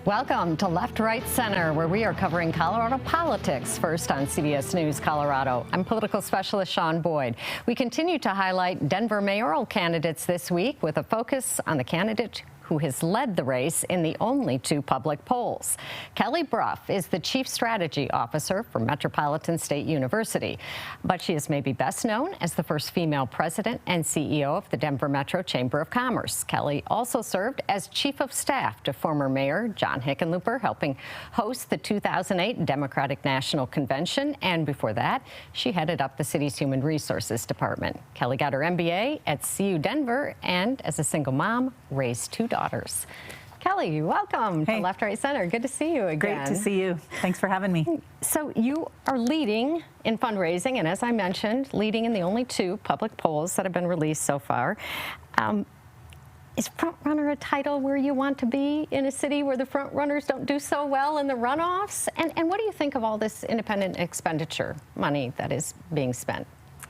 Welcome to Left, Right, Center, where we are covering Colorado politics first on CBS News Colorado. I'm political specialist Shaun Boyd. We continue to highlight Denver mayoral candidates this week with a focus on the candidate who has led the race in the only two public polls. Kelly Brough is the Chief Strategy Officer for Metropolitan State University, but she is maybe best known as the first female president and CEO of the Denver Metro Chamber of Commerce. Kelly also served as Chief of Staff to former Mayor John Hickenlooper, helping host the 2008 Democratic National Convention, and before that, she headed up the city's Human Resources Department. Kelly got her MBA at CU Denver and, as a single mom, raised two daughters. Kelly, welcome to Left, Right, Center. Good to see you again. Great to see you. Thanks for having me. So you are leading in fundraising, and as I mentioned, leading in the only two public polls that have been released so far. Is frontrunner a title where you want to be in a city where the frontrunners don't do so well in the runoffs? And what do you think of all this independent expenditure money that is being spent?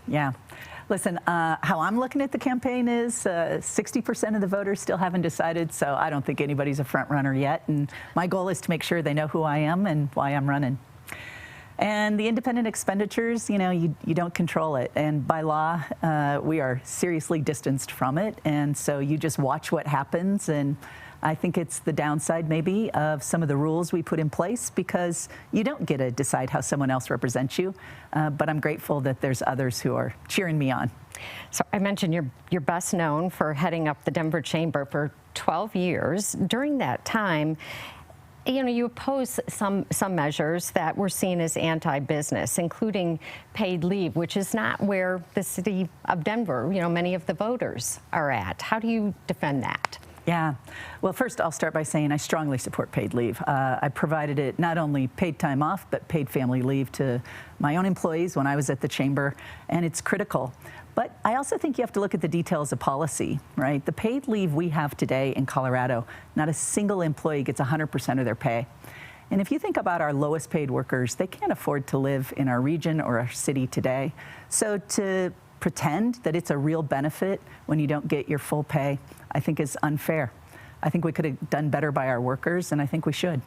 Yeah. Listen, how I'm looking at the campaign is 60% of the voters still haven't decided, so I don't think anybody's a front runner yet. And my goal is to make sure they know who I am and why I'm running. And the independent expenditures, you know, you don't control it. And by law, we are seriously distanced from it. And so you just watch what happens. And I think it's the downside, maybe, of some of the rules we put in place, because you don't get to decide how someone else represents you. But I'm grateful that there's others who are cheering me on. So I mentioned you're best known for heading up the Denver Chamber for 12 years. During that time, you know, you opposed some measures that were seen as anti-business, including paid leave, which is not where the city of Denver, you know, many of the voters are at. How do you defend that? Yeah. Well, first, I'll start by saying I strongly support paid leave. I provided it not only paid time off, but paid family leave to my own employees when I was at the chamber, and it's critical. But I also think you have to look at the details of policy, right? The paid leave we have today in Colorado, not a single employee gets 100% of their pay. And if you think about our lowest paid workers, they can't afford to live in our region or our city today. So to pretend that it's a real benefit when you don't get your full pay, I think is unfair. I think we could have done better by our workers, and I think we should.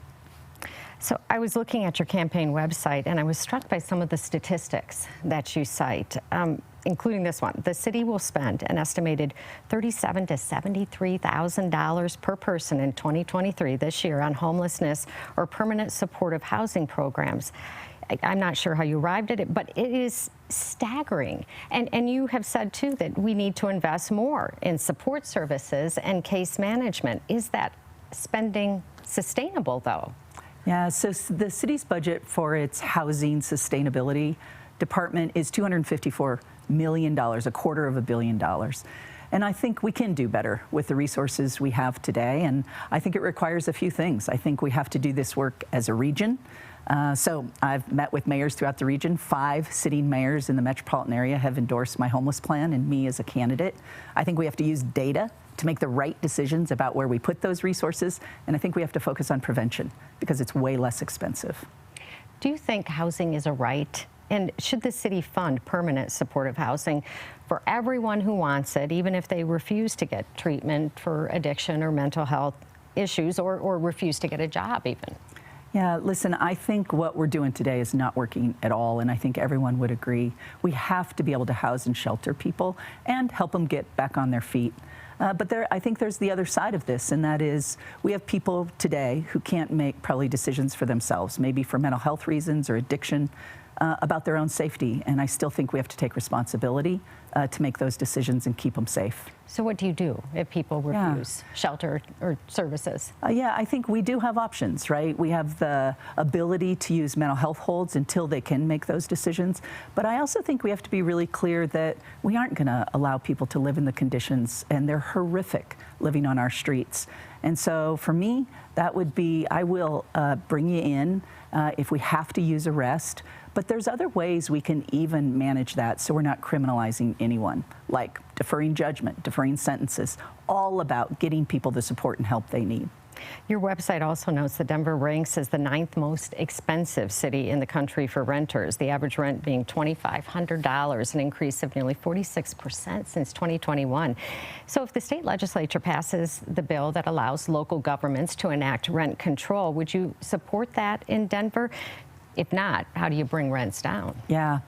So I was looking at your campaign website, and I was struck by some of the statistics that you cite, including this one. The city will spend an estimated $37,000 to $73,000 per person in 2023, this year, on homelessness or permanent supportive housing programs. I'm not sure how you arrived at it, but it is staggering. And you have said, too, that we need to invest more in support services and case management. Is that spending sustainable, though? Yeah, so the city's budget for its housing sustainability department is $254 million, $250 million. And I think we can do better with the resources we have today. And I think it requires a few things. I think we have to do this work as a region. So I've met with mayors throughout the region. 5 sitting mayors in the metropolitan area have endorsed my homeless plan and me as a candidate. I think we have to use data to make the right decisions about where we put those resources. And I think we have to focus on prevention because it's way less expensive. Do you think housing is a right? And should the city fund permanent supportive housing for everyone who wants it, even if they refuse to get treatment for addiction or mental health issues, or refuse to get a job even? Yeah, listen, I think what we're doing today is not working at all, and I think everyone would agree. We have to be able to house and shelter people and help them get back on their feet. But I think there's the other side of this, and that is we have people today who can't make probably decisions for themselves, maybe for mental health reasons or addiction, about their own safety. And I still think we have to take responsibility to make those decisions and keep them safe. So what do you do if people refuse shelter or services? Yeah, I think we do have options, right? We have the ability to use mental health holds until they can make those decisions. But I also think we have to be really clear that we aren't going to allow people to live in the conditions, and they're horrific, living on our streets. And so for me, that would be, I will bring you in if we have to use arrest. But there's other ways we can even manage that so we're not criminalizing anyone, like deferring judgment, deferring sentences, all about getting people the support and help they need. Your website also notes that Denver ranks as the 9th most expensive city in the country for renters, the average rent being $2,500, an increase of nearly 46% since 2021. So if the state legislature passes the bill that allows local governments to enact rent control, would you support that in Denver? If not, how do you bring rents down? Yeah.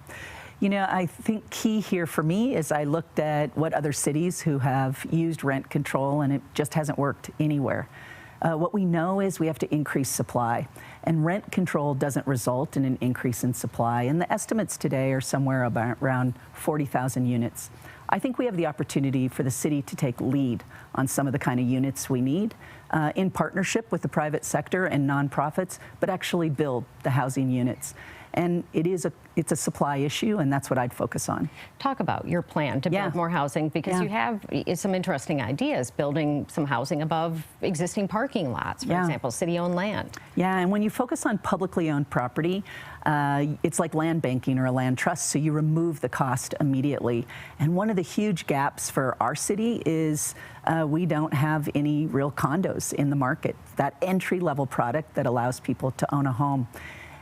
You know, I think key here for me is I looked at what other cities who have used rent control, and it just hasn't worked anywhere. What we know is we have to increase supply, and rent control doesn't result in an increase in supply. And the estimates today are somewhere around 40,000 units. I think we have the opportunity for the city to take lead on some of the kind of units we need in partnership with the private sector and nonprofits, but actually build the housing units. And it's a supply issue, and that's what I'd focus on. Talk about your plan to build more housing, because you have some interesting ideas, building some housing above existing parking lots, for example, city-owned land. Yeah, and when you focus on publicly owned property, it's like land banking or a land trust, so you remove the cost immediately. And one of the huge gaps for our city is we don't have any real condos in the market, that entry-level product that allows people to own a home.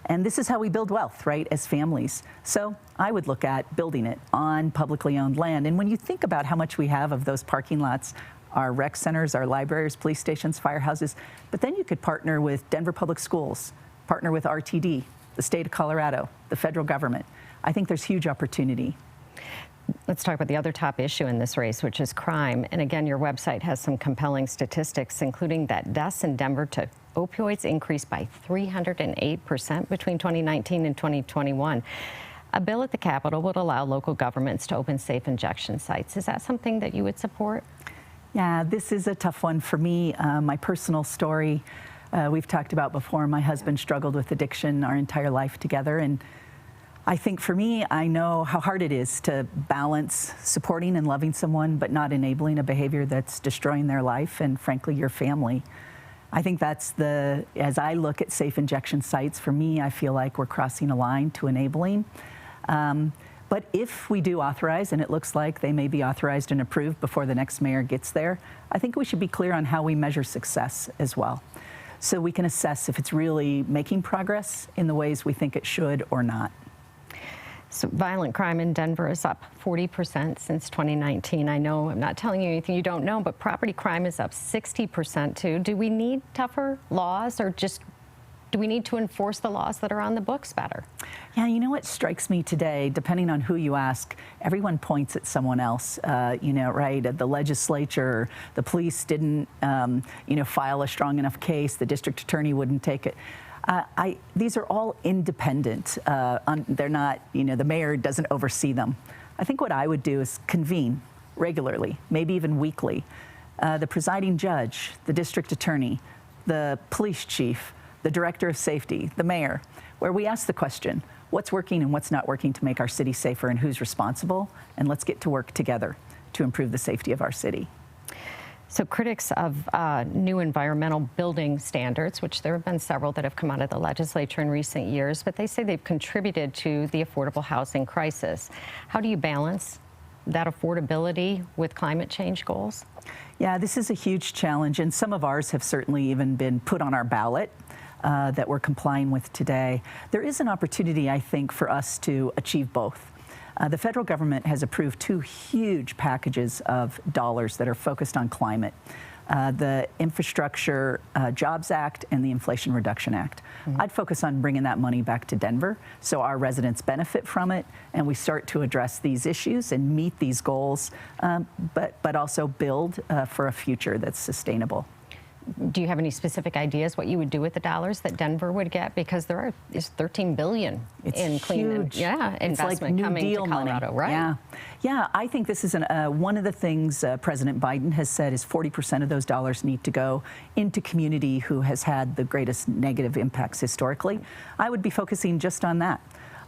And this is how we build wealth, right, as families. So I would look at building it on publicly owned land. And when you think about how much we have of those parking lots, our rec centers, our libraries, police stations, firehouses, but then you could partner with Denver Public Schools, partner with RTD, the state of Colorado, the federal government. I think there's huge opportunity. Let's talk about the other top issue in this race, which is crime. And again, your website has some compelling statistics, including that deaths in Denver to opioids increased by 308% between 2019 and 2021. A bill at the Capitol would allow local governments to open safe injection sites. Is that something that you would support? Yeah, this is a tough one for me. My personal story, we've talked about before. My husband struggled with addiction our entire life together, and I think for me, I know how hard it is to balance supporting and loving someone, but not enabling a behavior that's destroying their life and, frankly, your family. I think that's as I look at safe injection sites, for me, I feel like we're crossing a line to enabling. But if we do authorize, and it looks like they may be authorized and approved before the next mayor gets there, I think we should be clear on how we measure success as well, so we can assess if it's really making progress in the ways we think it should or not. So violent crime in Denver is up 40% since 2019. I know I'm not telling you anything you don't know, but property crime is up 60% too. Do we need tougher laws, or just do we need to enforce the laws that are on the books better? Yeah, you know what strikes me today, depending on who you ask, everyone points at someone else, you know, right? The legislature, the police didn't, you know, file a strong enough case, the district attorney wouldn't take it. These are all independent. They're not, you know, the mayor doesn't oversee them. I think what I would do is convene regularly, maybe even weekly, the presiding judge, the district attorney, the police chief, the director of safety, the mayor, where we ask the question, what's working and what's not working to make our city safer, and who's responsible? And let's get to work together to improve the safety of our city. So critics of new environmental building standards, which there have been several that have come out of the legislature in recent years, but they say they've contributed to the affordable housing crisis. How do you balance that affordability with climate change goals? Yeah, this is a huge challenge, and some of ours have certainly even been put on our ballot that we're complying with today. There is an opportunity, I think, for us to achieve both. The federal government has approved two huge packages of dollars that are focused on climate. The Infrastructure Jobs Act and the Inflation Reduction Act. I'd focus on bringing that money back to Denver so our residents benefit from it, and we start to address these issues and meet these goals, but also build for a future that's sustainable. Do you have any specific ideas what you would do with the dollars that Denver would get? Because there is $13 billion in clean investment coming to Colorado, right? Yeah, yeah. I think this is one of the things President Biden has said is 40% of those dollars need to go into community who has had the greatest negative impacts historically. I would be focusing just on that.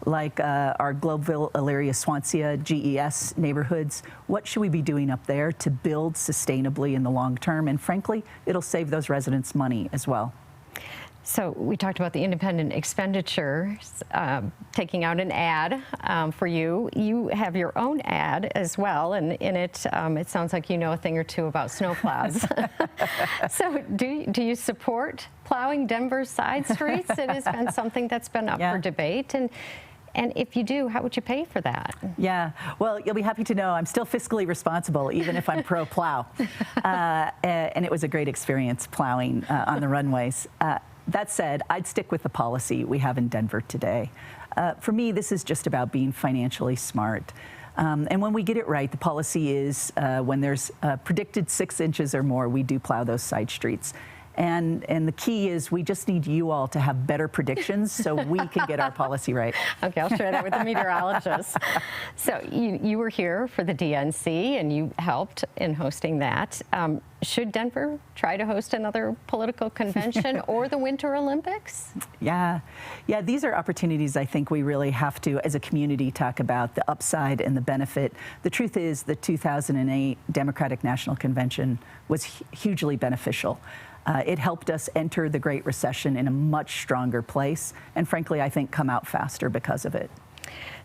Like our Globeville, Elyria, Swansea, GES neighborhoods. What should we be doing up there to build sustainably in the long term? And frankly, it'll save those residents money as well. So we talked about the independent expenditures, taking out an ad for you. You have your own ad as well, and in it, it sounds like you know a thing or two about snowplows. So do you support plowing Denver's side streets? It has been something that's been up for debate. And if you do, how would you pay for that? Yeah, well, you'll be happy to know I'm still fiscally responsible, even if I'm pro-plow. And it was a great experience plowing on the runways. That said, I'd stick with the policy we have in Denver today. For me, this is just about being financially smart. And when we get it right, the policy is when there's predicted 6 inches or more, we do plow those side streets. And the key is we just need you all to have better predictions so we can get our policy right. Okay, I'll share that with the meteorologist. So you were here for the DNC and you helped in hosting that. Should Denver try to host another political convention or the Winter Olympics? Yeah, these are opportunities I think we really have to, as a community, talk about the upside and the benefit. The truth is the 2008 Democratic National Convention was hugely beneficial. It helped us enter the Great Recession in a much stronger place, and frankly, I think come out faster because of it.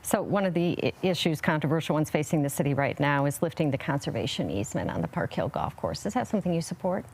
So one of the issues, controversial ones facing the city right now, is lifting the conservation easement on the Park Hill Golf Course. Is that something you support?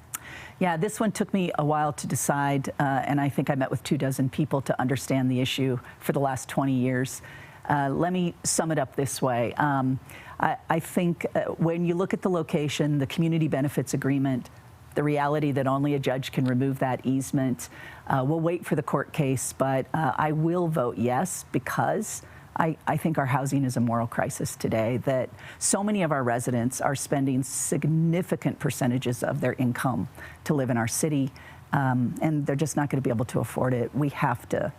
Yeah, this one took me a while to decide, and I think I met with 24 people to understand the issue for the last 20 years. Let me sum it up this way. I think when you look at the location, the community benefits agreement, the reality that only a judge can remove that easement. We'll wait for the court case, but I will vote yes because I think our housing is a moral crisis today, that so many of our residents are spending significant percentages of their income to live in our city, and they're just not going to be able to afford it. We have to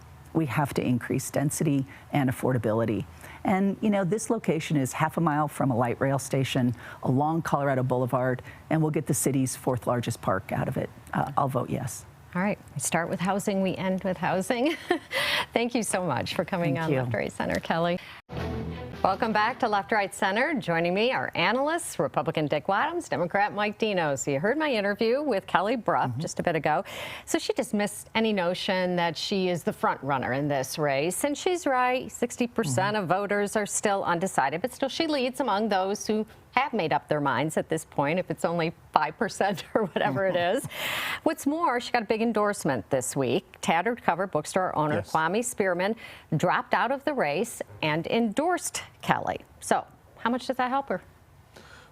increase density and affordability. And, you know, this location is half a mile from a light rail station along Colorado Boulevard, and we'll get the city's 4th largest park out of it. I'll vote yes. All right. We start with housing, we end with housing. Thank you so much for coming on Left Right Center, Kelly. Welcome back to Left Right Center. Joining me are analysts, Republican Dick Wadhams, Democrat Mike Dino. So you heard my interview with Kelly Brough just a bit ago. So she dismissed any notion that she is the front runner in this race. And she's right, 60% of voters are still undecided, but still she leads among those who have made up their minds at this point, if it's only 5% or whatever it is. What's more, she got a big endorsement this week. Tattered Cover bookstore owner Kwame Spearman dropped out of the race and endorsed Kelly. So how much does that help her?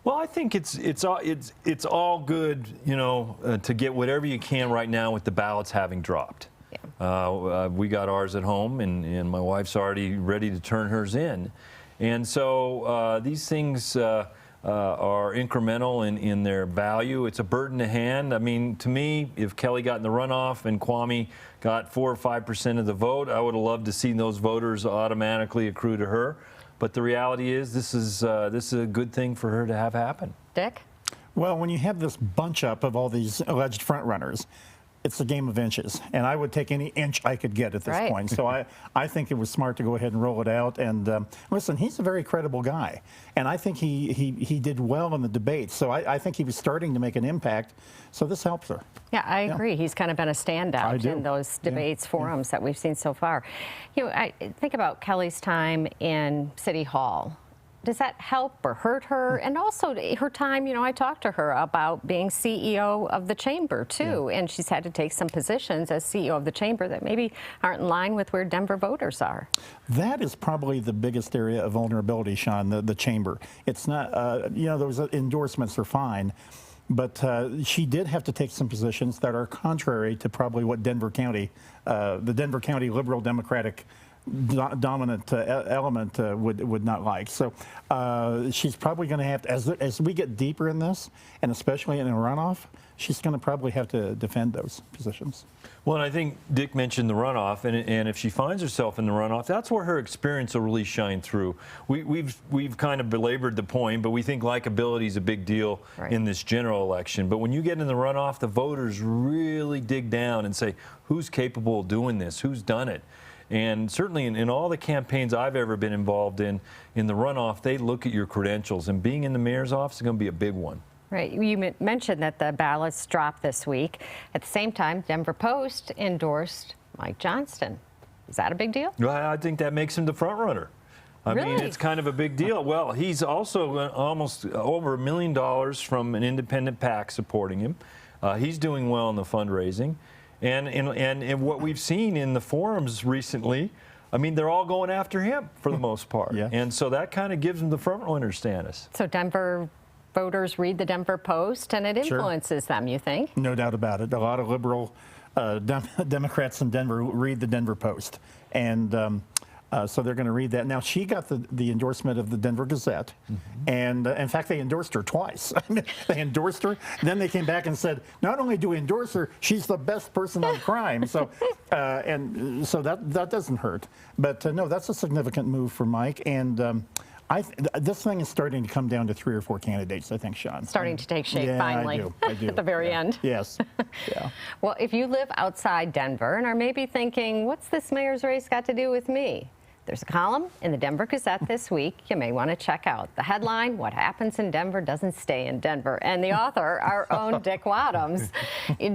Well, I think it's all good, you know, to get whatever you can right now with the ballots having dropped. Yeah. We got ours at home, and my wife's already ready to turn hers in. And so these things are incremental in their value. It's a bird in the hand. I mean, to me, if Kelly got in the runoff and Kwame got 4 or 5% of the vote, I would have loved to see those voters automatically accrue to her. But the reality is, this is a good thing for her to have happen. Dick? Well, when you have this bunch up of all these alleged front runners, it's a game of inches, and I would take any inch I could get at this point. So I think it was smart to go ahead and roll it out. And listen, he's a very credible guy, and I think he did well in the debate. So I think he was starting to make an impact. So this helps her. Yeah, I agree. He's kind of been a standout in those debates, forums that we've seen so far. You know, I think about Kelly's time in City Hall. Does that help or hurt her? And also her time, you know, I talked to her about being CEO of the chamber too, and she's had to take some positions as CEO of the chamber that maybe aren't in line with where Denver voters are. That is probably the biggest area of vulnerability, Shaun, the chamber. It's not, you know, those endorsements are fine, but she did have to take some positions that are contrary to probably what Denver County, the Denver County Liberal Democratic dominant element would not like. So she's probably going to have to, as we get deeper in this, and especially in a runoff, she's going to probably have to defend those positions. Well, and I think Dick mentioned the runoff, and if she finds herself in the runoff, that's where her experience will really shine through. We've kind of belabored the point, but we think likability is a big deal in this general election. But when you get in the runoff, the voters really dig down and say, who's capable of doing this? Who's done it? And certainly in all the campaigns I've ever been involved in the runoff, they look at your credentials. And being in the mayor's office is going to be a big one. Right. You mentioned that the ballots dropped this week. At the same time, Denver Post endorsed Mike Johnston. Is that a big deal? Well, I think that makes him the front runner. I mean, Really? it's kind of a big deal. Well, he's also almost over $1 million from an independent PAC supporting him. He's doing well in the fundraising. And what we've seen in the forums recently, I mean, they're all going after him for the most part. Yeah. And so that kind of gives him the front runner status. So Denver voters read the Denver Post, and it Sure. influences them, you think? No doubt about it. A lot of liberal Democrats in Denver read the Denver Post, and so they're going to read that. Now, she got the endorsement of the Denver Gazette, and in fact, they endorsed her twice. They endorsed her, then they came back and said, not only do we endorse her, she's the best person on crime. So, and so that doesn't hurt. But no, that's a significant move for Mike, and this thing is starting to come down to 3 or 4 candidates, I think, Shaun. Starting to take shape, Yeah, finally. I do. At the very end. Yes. Yeah. Well, if you live outside Denver and are maybe thinking, what's this mayor's race got to do with me? There's a column in the Denver Gazette this week you may want to check out. The headline, What Happens in Denver Doesn't Stay in Denver. And the author, our own Dick Wadhams.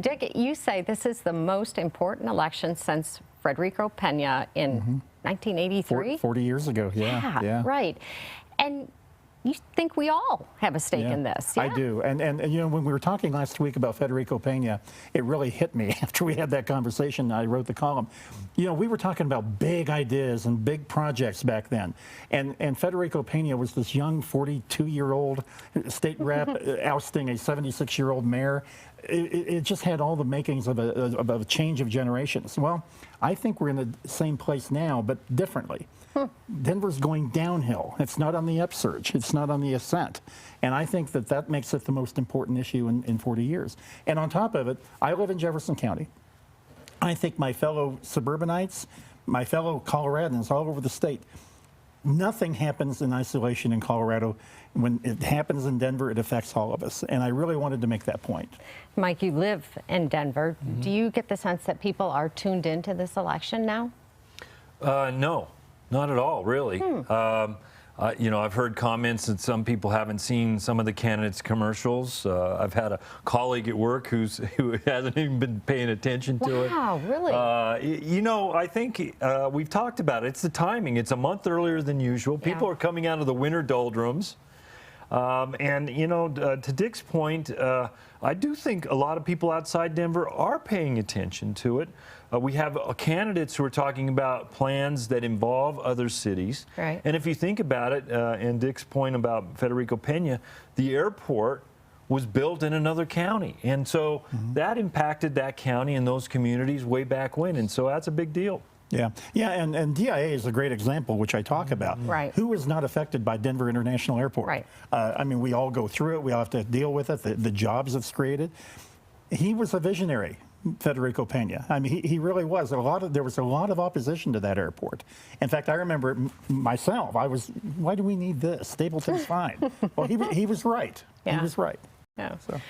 Dick, you say this is the most important election since Federico Pena in 1983? 40 years ago, yeah. Right. And you think we all have a stake in this? Yeah? I do. And you know, when we were talking last week about Federico Pena, it really hit me after we had that conversation. I wrote the column. You know, we were talking about big ideas and big projects back then. And Federico Pena was this young 42-year-old state rep ousting a 76-year-old mayor. It just had all the makings of a change of generations. Well, I think we're in the same place now, but differently. Denver's going downhill. It's not on the upsurge. It's not on the ascent. And I think that makes it the most important issue in 40 years. And on top of it, I live in Jefferson County. I think my fellow suburbanites, my fellow Coloradans all over the state, nothing happens in isolation in Colorado. When it happens in Denver, it affects all of us. And I really wanted to make that point. Mike, you live in Denver. Do you get the sense that people are tuned into this election now? No, not at all, really. You know, I've heard comments that some people haven't seen some of the candidates' commercials. I've had a colleague at work who hasn't even been paying attention to it. Wow, really? You know, I think we've talked about it. It's the timing. It's a month earlier than usual. People are coming out of the winter doldrums. And, you know, to Dick's point, I do think a lot of people outside Denver are paying attention to it. We have candidates who are talking about plans that involve other cities. Right. And if you think about it, and Dick's point about Federico Pena, the airport was built in another county. And so that impacted that county and those communities way back when. And so that's a big deal. Yeah, and DIA is a great example, which I talk about. Right. Who is not affected by Denver International Airport? Right. I mean, we all go through it. We all have to deal with it, the jobs it's created. He was a visionary, Federico Pena. I mean, he really was. There was a lot of opposition to that airport. In fact, I remember myself, why do we need this? Stapleton's fine. Well, he was right. Yeah. He was right. Yeah. So.